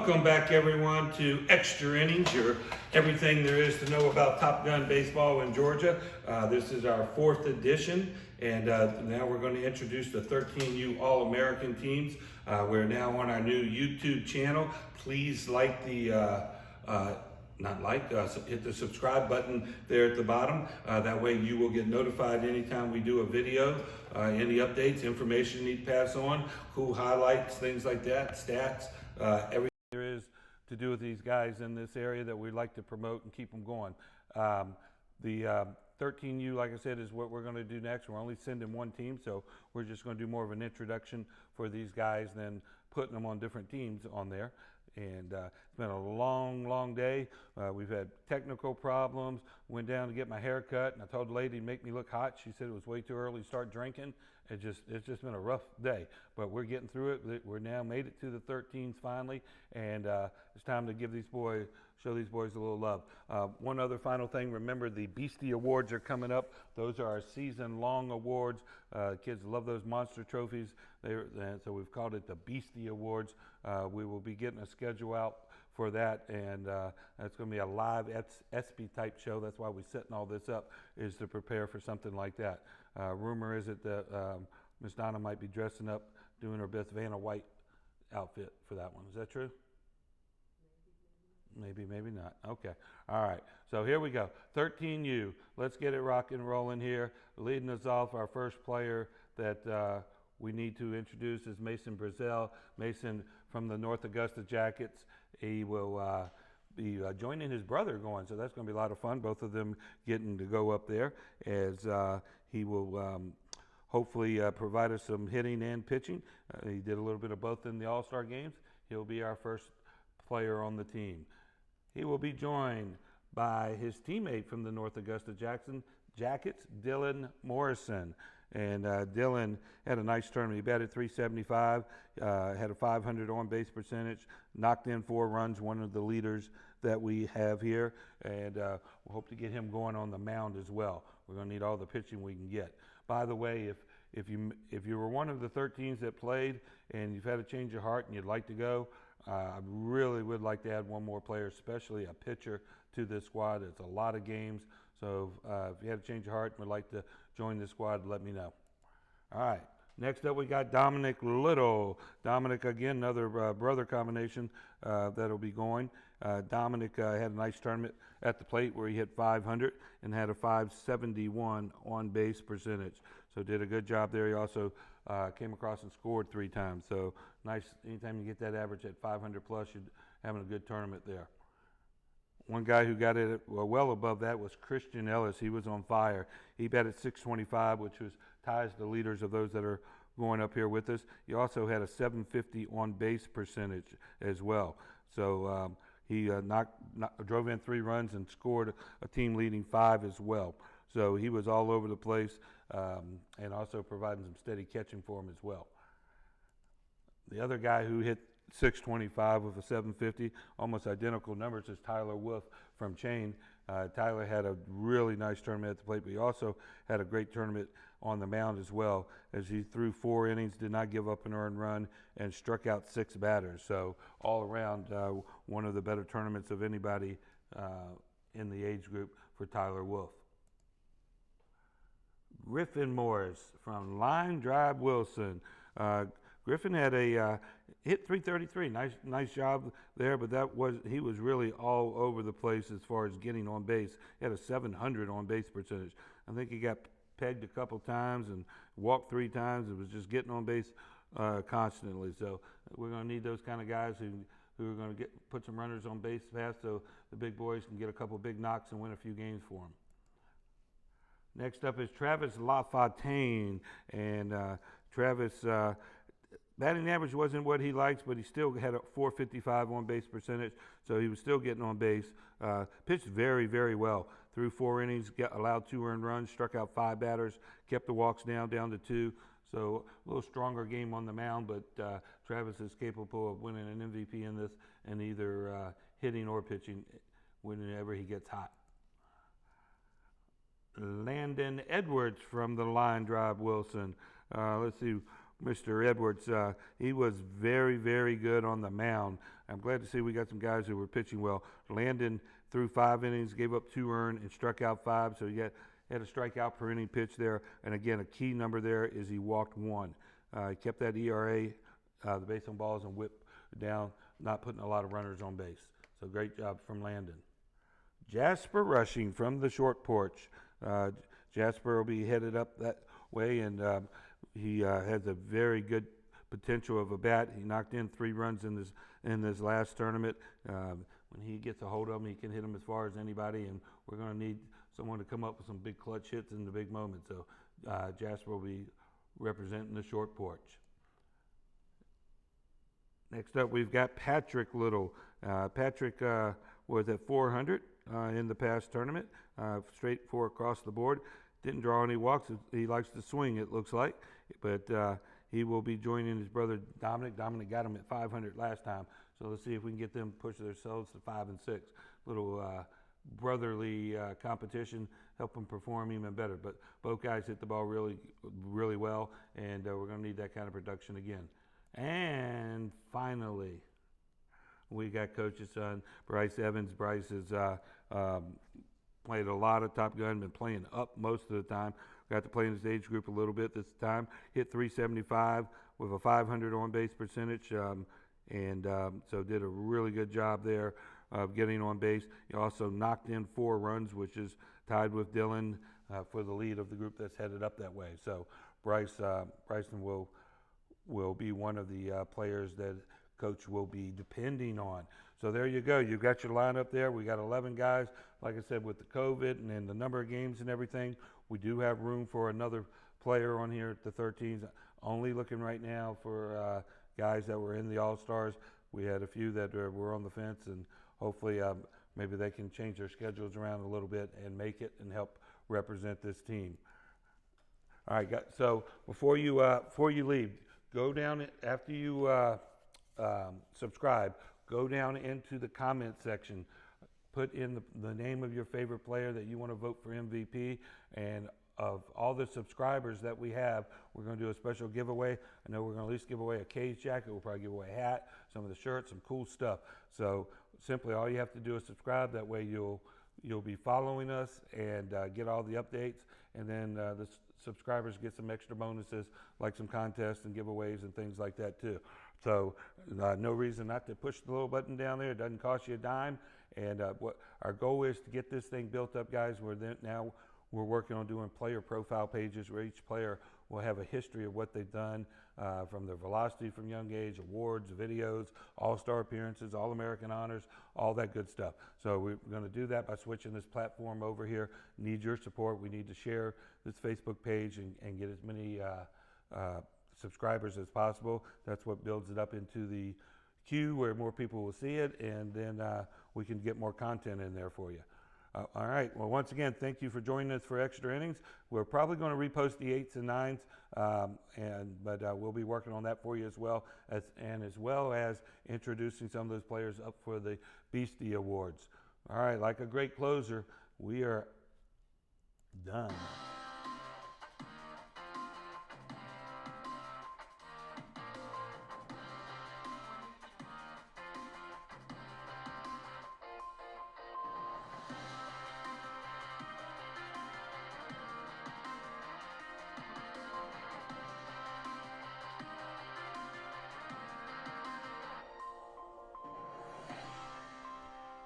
Welcome back, everyone, to Extra Innings, your everything there is to know about Top Gun baseball in Georgia. This is our fourth edition, and now we're going to introduce the 13U All-American teams. We're now on our new YouTube channel. Please like the hit the subscribe button there at the bottom. That way you will get notified anytime we do a video, any updates, information you need to pass on, cool highlights, things like that, stats, everything there is to do with these guys in this area that we'd like to promote and keep them going. The 13U, like I said, is what we're going to do next. We're only sending one team, so we're just going to do more of an introduction for these guys than putting them on different teams on there. And it's been a long day. We've had technical problems. Went down to get my hair cut, and I told the lady to make me look hot. She said it was way too early to start drinking. It's just been a rough day, but we're getting through it. We're now made it to the 13s finally, and it's time to show these boys a little love. One other final thing, remember the Beastie Awards are coming up. Those are our season-long awards. Kids love those monster trophies, so we've called it the Beastie Awards. We will be getting a schedule out for that, and it's going to be a live ESPY type show. That's why we're setting all this up, is to prepare for something like that. Rumor is it that Miss Donna might be dressing up, doing her best Vanna White outfit for that one. Is that true? Maybe not. Okay. All right. So here we go. 13U. Let's get it rocking and rolling here. Leading us off, our first player that we need to introduce is Mason Brazel. Mason from the North Augusta Jackets. He will be joining his brother going, so that's going to be a lot of fun. Both of them getting to go up there as he will hopefully provide us some hitting and pitching. He did a little bit of both in the All-Star games. He'll be our first player on the team. He will be joined by his teammate from the North Augusta Jackets, Dylan Morrison. And Dylan had a nice tournament. He batted .375, had a .500 on-base percentage, knocked in 4 runs, one of the leaders that we have here. And we'll hope to get him going on the mound as well. We're going to need all the pitching we can get. By the way, if you were one of the 13s that played and you've had a change of heart and you'd like to go, I really would like to add one more player, especially a pitcher, to this squad. It's a lot of games. So if you had a change of heart and would like to join the squad, let me know. All right. Next up, we got Dominic Little. Dominic, again, another brother combination that'll be going. Dominic had a nice tournament at the plate where he hit .500 and had a .571 on-base percentage. So did a good job there. He also came across and scored 3 times. So nice. Anytime you get that average at .500 plus, you're having a good tournament there. One guy who got it well above that was Christian Ellis. He was on fire. He batted .625, which ties the leaders of those that are going up here with us. He also had a .750 on-base percentage as well. So he drove in 3 runs and scored a team-leading 5 as well. So he was all over the place and also providing some steady catching for him as well. The other guy who hit .625 with a .750, almost identical numbers, as Tyler Wolf from Chain. Tyler had a really nice tournament at the plate, but he also had a great tournament on the mound as well, as he threw 4 innings, did not give up an earned run, and struck out 6 batters. So all around, one of the better tournaments of anybody in the age group for Tyler Wolf. Griffin Morris from Line Drive Wilson. Griffin had a hit .333. Nice job there, but he was really all over the place as far as getting on base. He had a .700 on base percentage. I think he got pegged a couple times and walked 3 times and was just getting on base constantly. So we're going to need those kind of guys who are going to put some runners on base fast, so the big boys can get a couple big knocks and win a few games for them. Next up is Travis LaFontaine, and Travis batting average wasn't what he likes, but he still had a .455 on-base percentage, so he was still getting on base. Pitched very, very well. Threw 4 innings, allowed 2 earned runs, struck out 5 batters, kept the walks down to 2. So a little stronger game on the mound, but Travis is capable of winning an MVP in this, and either hitting or pitching whenever he gets hot. Landon Edwards from the Line Drive Wilson. Let's see. Mr. Edwards, he was very, very good on the mound. I'm glad to see we got some guys who were pitching well. Landon threw 5 innings, gave up 2 earned, and struck out 5. So he had a strikeout per inning pitch there. And again, a key number there is he walked 1. He kept that ERA, the base on balls, and whip down, not putting a lot of runners on base. So great job from Landon. Jasper rushing from the short porch. Jasper will be headed up that way, and he has a very good potential of a bat. He knocked in 3 runs in this last tournament. When he gets a hold of them, he can hit them as far as anybody, and we're going to need someone to come up with some big clutch hits in the big moments. So Jasper will be representing the short porch. Next up, we've got Patrick Little. Patrick was at 400 in the past tournament, straight 4 across the board. Didn't draw any walks. He likes to swing, it looks like, but he will be joining his brother Dominic. Dominic got him at 500 last time, so let's see if we can get them push themselves to 5 and 6. Little brotherly competition, help them perform even better. But both guys hit the ball really, really well, and we're going to need that kind of production again. And finally, we got Coach's son, Bryce Evans. Bryce has played a lot of Top Gun, been playing up most of the time. Got to play in his age group a little bit this time. Hit 375 with a 500 on-base percentage, so did a really good job there of getting on base. He also knocked in 4 runs, which is tied with Dylan for the lead of the group that's headed up that way. So Bryson will be one of the players that Coach will be depending on. So there you go. You've got your lineup there. We got 11 guys. Like I said, with the COVID and then the number of games and everything, we do have room for another player on here at the 13s. Only looking right now for guys that were in the All-Stars. We had a few that were on the fence, and hopefully maybe they can change their schedules around a little bit and make it and help represent this team. All right, guys, so before you leave, go down after you subscribe. Go down into the comment section. Put in the name of your favorite player that you want to vote for MVP, and of all the subscribers that we have, we're going to do a special giveaway. I know we're going to at least give away a cage jacket. We'll probably give away a hat, some of the shirts, some cool stuff. So simply all you have to do is subscribe. That way you'll be following us and get all the updates. And then the subscribers get some extra bonuses like some contests and giveaways and things like that too. So no reason not to push the little button down there. It doesn't cost you a dime. And what our goal is to get this thing built up, guys. We're working on doing player profile pages where each player will have a history of what they've done from their velocity from young age, awards, videos, all-star appearances, all-American honors, all that good stuff. So we're going to do that by switching this platform over here. Need your support. We need to share this Facebook page and get as many subscribers as possible. That's what builds it up into the queue where more people will see it, and then we can get more content in there for you. All right. Well, once again, thank you for joining us for Extra Innings. We're probably going to repost the 8s and 9s, but we'll be working on that for you as well as introducing some of those players up for the Beastie Awards. All right. Like a great closer, we are done.